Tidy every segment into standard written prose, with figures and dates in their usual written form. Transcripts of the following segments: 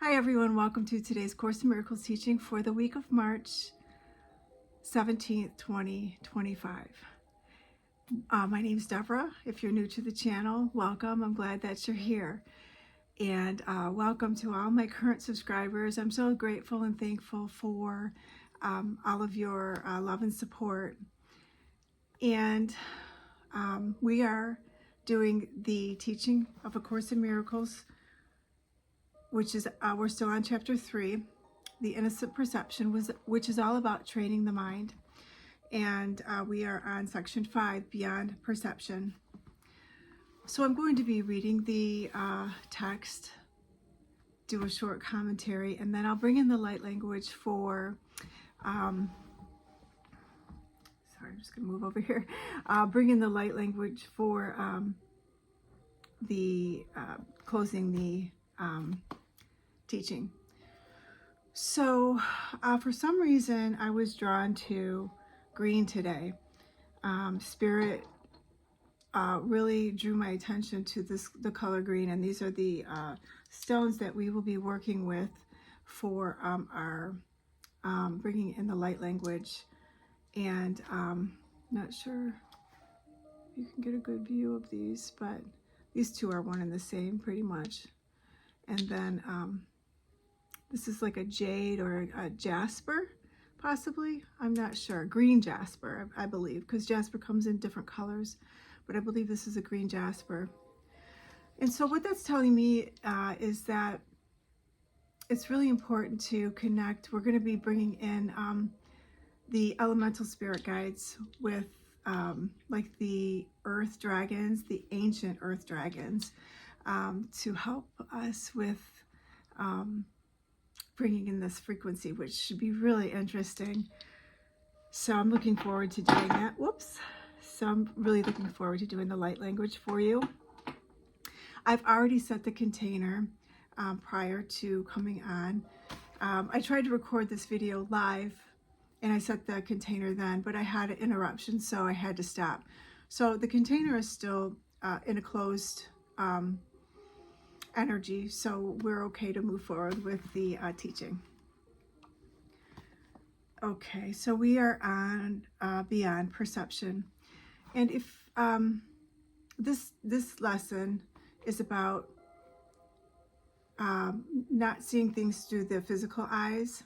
Hi everyone, welcome to today's Course in Miracles teaching for the week of March 17th, 2025. My name is Deborah. If you're new to the channel, welcome. I'm glad that you're here. And welcome to all my current subscribers. I'm so grateful and thankful for all of your love and support. And we are doing the teaching of A Course in Miracles, which is, we're still on chapter 3, the innocent perception, which is all about training the mind. And we are on section 5, beyond perception. So I'm going to be reading the text, do a short commentary, and then I'll bring in the light language for, sorry, I'm just going to move over here. Bring in the light language for the closing the teaching. So for some reason I was drawn to green today. Spirit really drew my attention to the color green, and these are the stones that we will be working with for our bringing in the light language. And not sure if you can get a good view of these, but these two are one and the same pretty much. And then this is like a jade or a jasper, possibly. I'm not sure. Green jasper, I believe, because jasper comes in different colors. But I believe this is a green jasper. And so what that's telling me is that it's really important to connect. We're going to be bringing in the elemental spirit guides with like the earth dragons, the ancient earth dragons, to help us with bringing in this frequency, which should be really interesting. So I'm looking forward to doing that. Whoops. So I'm really looking forward to doing the light language for you. I've already set the container prior to coming on. I tried to record this video live and I set the container then, but I had an interruption, so I had to stop. So the container is still in a closed energy, so we're okay to move forward with the teaching. Okay, so we are on beyond perception, and if this lesson is about not seeing things through the physical eyes,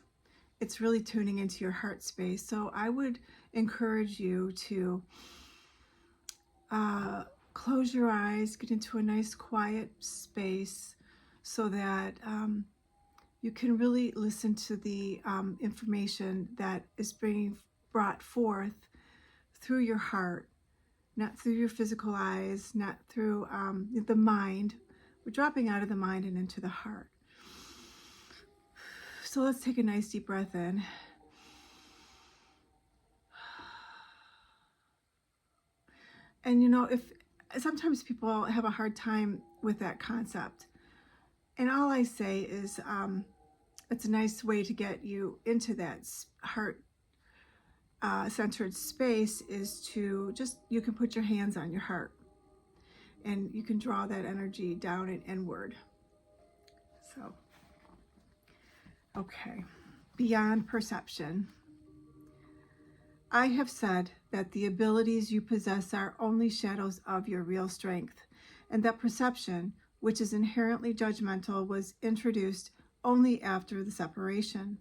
it's really tuning into your heart space. So I would encourage you to close your eyes, get into a nice quiet space so that you can really listen to the information that is being brought forth through your heart, not through your physical eyes, not through the mind. We're dropping out of the mind and into the heart. So let's take a nice deep breath in. And you know, if sometimes people have a hard time with that concept, and all I say is it's a nice way to get you into that heart centered space is to just, you can put your hands on your heart and you can draw that energy down and inward. So okay, beyond perception. I have said that the abilities you possess are only shadows of your real strength, and that perception, which is inherently judgmental, was introduced only after the separation.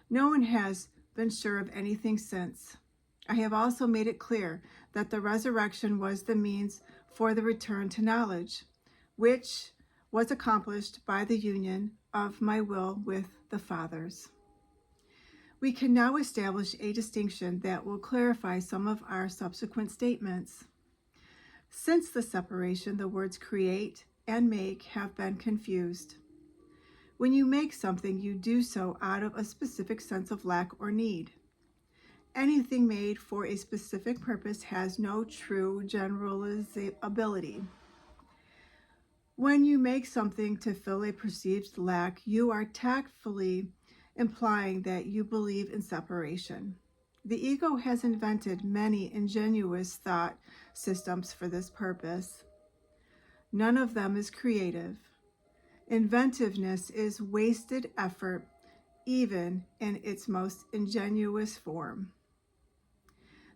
No one has been sure of anything since. I have also made it clear that the resurrection was the means for the return to knowledge, which was accomplished by the union of my will with the Father's. We can now establish a distinction that will clarify some of our subsequent statements. Since the separation, the words create and make have been confused. When you make something, you do so out of a specific sense of lack or need. Anything made for a specific purpose has no true generalizability. When you make something to fill a perceived lack, you are tactfully implying that you believe in separation. The ego has invented many ingenious thought systems for this purpose. None of them is creative. Inventiveness is wasted effort, even in its most ingenuous form.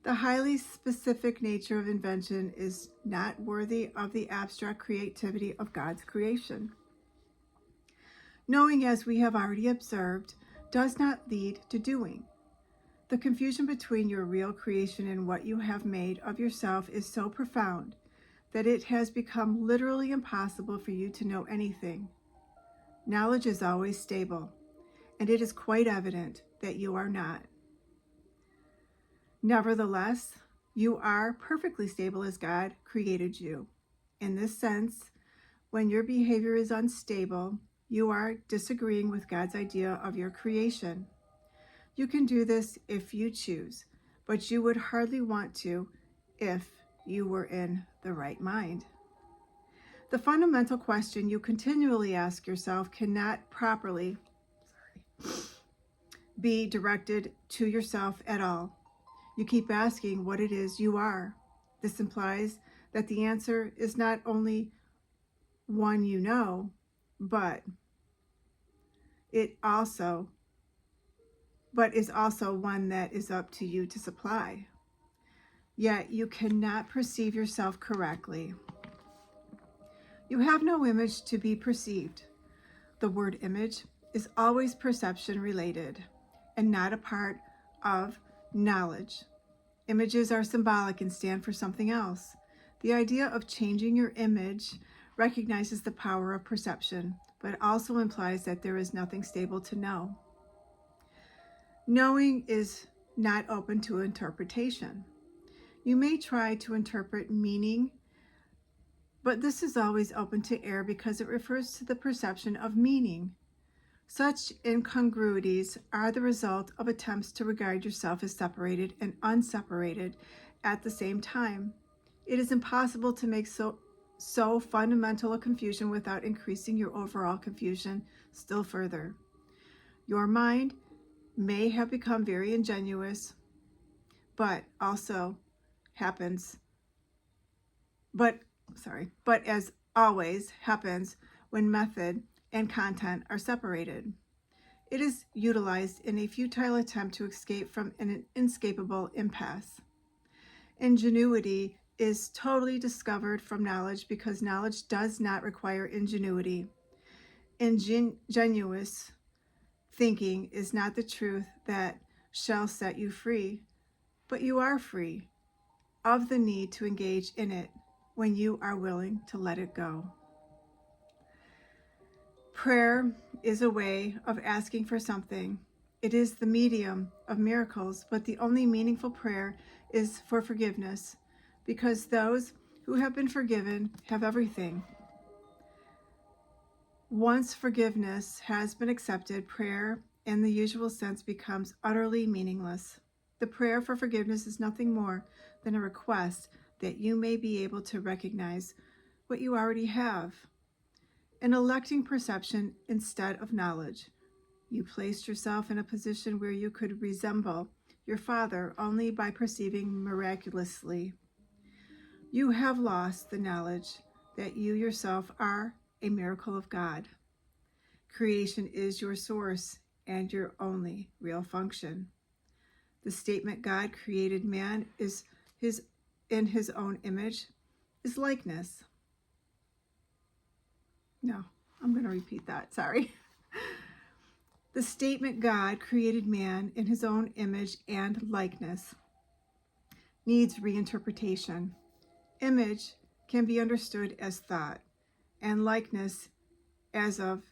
The highly specific nature of invention is not worthy of the abstract creativity of God's creation. Knowing, as we have already observed, does not lead to doing. The confusion between your real creation and what you have made of yourself is so profound that it has become literally impossible for you to know anything. Knowledge is always stable, and it is quite evident that you are not. Nevertheless, you are perfectly stable as God created you. In this sense, when your behavior is unstable, you are disagreeing with God's idea of your creation. You can do this if you choose, but you would hardly want to if you were in the right mind. The fundamental question you continually ask yourself cannot properly be directed to yourself at all. You keep asking what it is you are. This implies that the answer is not only one you know, but is also one that is up to you to supply. Yet you cannot perceive yourself correctly. You have no image to be perceived. The word image is always perception related and not a part of knowledge. Images are symbolic and stand for something else. The idea of changing your image recognizes the power of perception, but also implies that there is nothing stable to know. Knowing is not open to interpretation. You may try to interpret meaning, but this is always open to error because it refers to the perception of meaning. Such incongruities are the result of attempts to regard yourself as separated and unseparated at the same time. It is impossible to make so fundamental a confusion without increasing your overall confusion still further. Your mind may have become very ingenious, but as always happens when method and content are separated. It is utilized in a futile attempt to escape from an inescapable impasse. Ingenuity is totally discovered from knowledge because knowledge does not require ingenuity. Ingenuous thinking is not the truth that shall set you free, but you are free of the need to engage in it when you are willing to let it go. Prayer is a way of asking for something. It is the medium of miracles, but the only meaningful prayer is for forgiveness, because those who have been forgiven have everything. Once forgiveness has been accepted, prayer in the usual sense becomes utterly meaningless. The prayer for forgiveness is nothing more than a request that you may be able to recognize what you already have. In electing perception instead of knowledge, you placed yourself in a position where you could resemble your Father only by perceiving miraculously. You have lost the knowledge that you yourself are a miracle of God. Creation is your source and your only real function. The statement God created man in his own image is likeness. No, I'm going to repeat that, sorry. The statement God created man in his own image and likeness needs reinterpretation. Image can be understood as thought, and likeness as of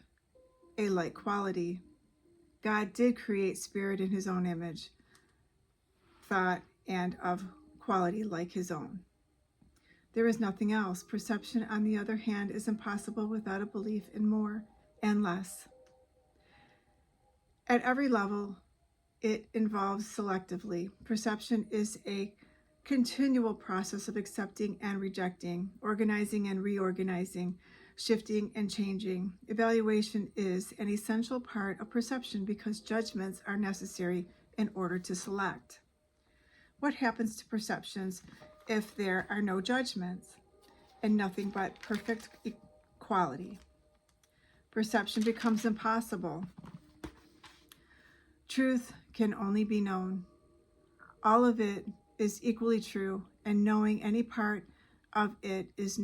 a like quality. God did create spirit in his own image, thought, and of quality like his own. There is nothing else. Perception, on the other hand, is impossible without a belief in more and less. At every level, it involves selectively. Perception is a continual process of accepting and rejecting, organizing and reorganizing, shifting and changing. Evaluation is an essential part of perception because judgments are necessary in order to select. What happens to perceptions if there are no judgments and nothing but perfect equality? perception becomes impossible. Truth can only be known. All of it is equally true, and knowing any part of it is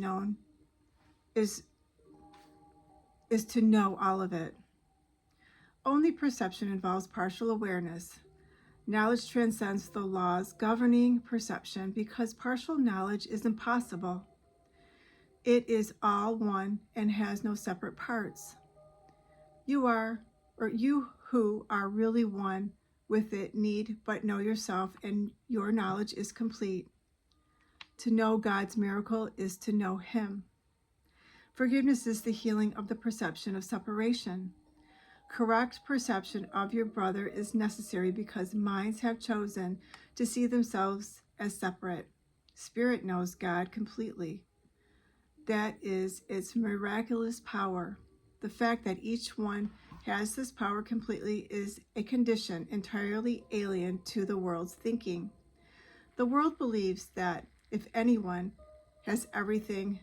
to know all of it. Only perception involves partial awareness. Knowledge transcends the laws governing perception because partial knowledge is impossible. It is all one and has no separate parts. You who are really one with it need but know yourself, and your knowledge is complete. To know God's miracle is to know Him. Forgiveness is the healing of the perception of separation. Correct perception of your brother is necessary because minds have chosen to see themselves as separate. Spirit knows God completely. That is its miraculous power. The fact that each one has this power completely is a condition entirely alien to the world's thinking. The world believes that if anyone has everything,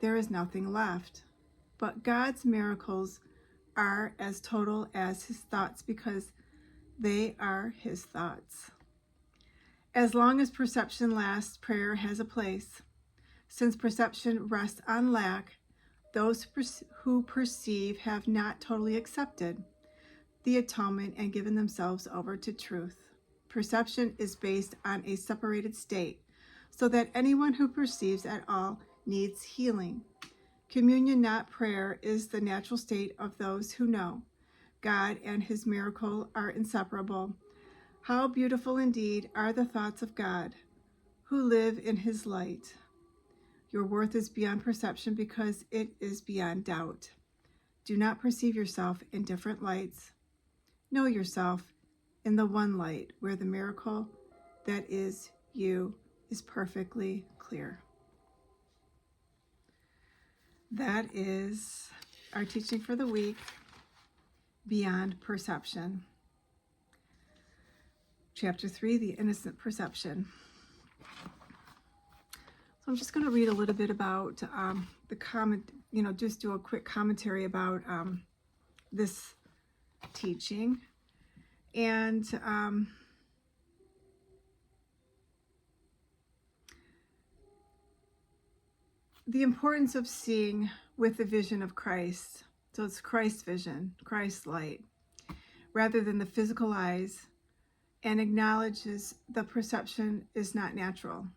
there is nothing left. But God's miracles are as total as His thoughts because they are His thoughts. As long as perception lasts, prayer has a place. Since perception rests on lack, those who perceive have not totally accepted the atonement and given themselves over to truth. Perception is based on a separated state, so that anyone who perceives at all needs healing. Communion, not prayer, is the natural state of those who know. God and His miracle are inseparable. How beautiful indeed are the thoughts of God, who live in His light. Your worth is beyond perception because it is beyond doubt. Do not perceive yourself in different lights. Know yourself in the one light where the miracle that is you is perfectly clear. That is our teaching for the week, Beyond Perception. Chapter 3, The Innocent Perception. So I'm just going to read a little bit about the comment, just do a quick commentary about this teaching. And the importance of seeing with the vision of Christ. So it's Christ's vision, Christ's light, rather than the physical eyes, and acknowledges the perception is not natural.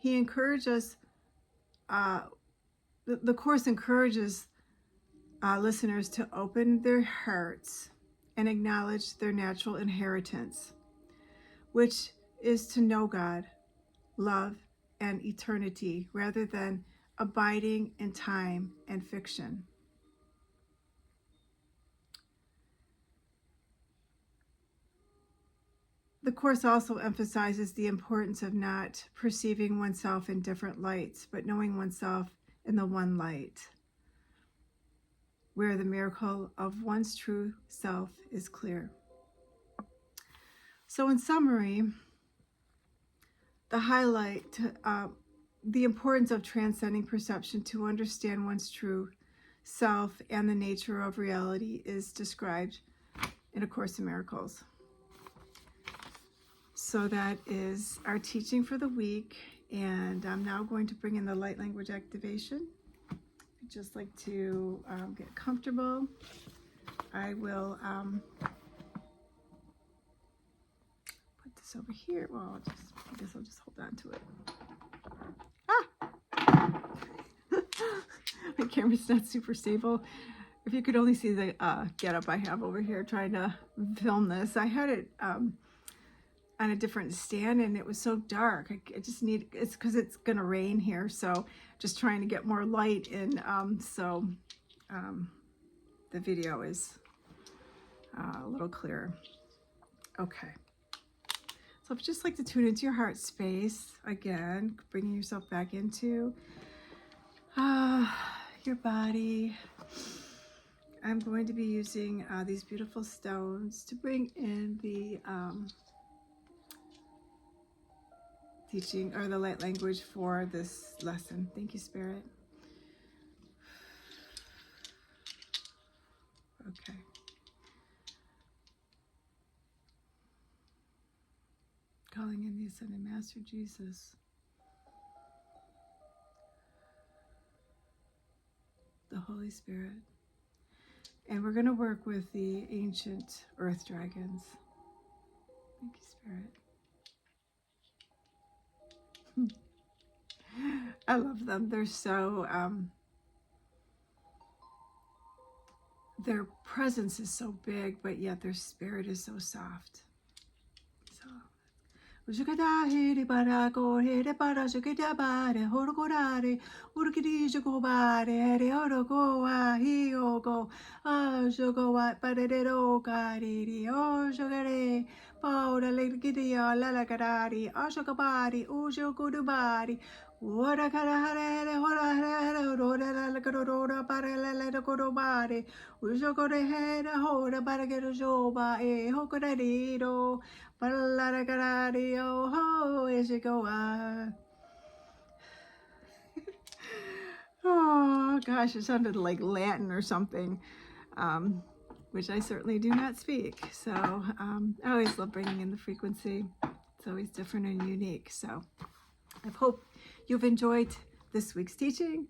He encourages, the Course encourages listeners to open their hearts and acknowledge their natural inheritance, which is to know God, love, and eternity, rather than abiding in time and fiction. The Course also emphasizes the importance of not perceiving oneself in different lights, but knowing oneself in the one light, where the miracle of one's true self is clear. So in summary, the highlight, the importance of transcending perception to understand one's true self and the nature of reality is described in A Course in Miracles. So that is our teaching for the week, and I'm now going to bring in the light language activation. I'd just like to get comfortable. I will put this over here. Well, I guess I'll just hold on to it. My camera's not super stable. If you could only see the getup I have over here trying to film this. I had it on a different stand and it was so dark. I just need, it's because it's gonna rain here, so just trying to get more light in, so the video is a little clearer. Okay, so if you just like to tune into your heart space again, bringing yourself back into your body. I'm going to be using these beautiful stones to bring in the teaching or the light language for this lesson. Thank you, Spirit. Okay. Calling in the Ascended Master Jesus. The Holy Spirit. And we're going to work with the ancient earth dragons. Thank you, Spirit. I love them. They're so, their presence is so big, but yet their spirit is so soft. So, Ushikadahiri barako, here para shukidabare, horokorare, urkidijokobare, here horokoa, hiogo, ashokoa, paredero, kariri, oshogare, paura likidia, lalakarari, ashokabari, ushokudubari, Warakarahare, horahare, rora, lakarora, paralele, korobare, ushokorehera, hora, barakerojoba, hokoradido. Oh, oh gosh, it sounded like Latin or something, which I certainly do not speak. So I always love bringing in the frequency. It's always different and unique. So I hope you've enjoyed this week's teaching,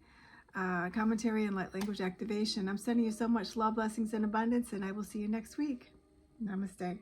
commentary, and light language activation. I'm sending you so much love, blessings, and abundance, and I will see you next week. Namaste.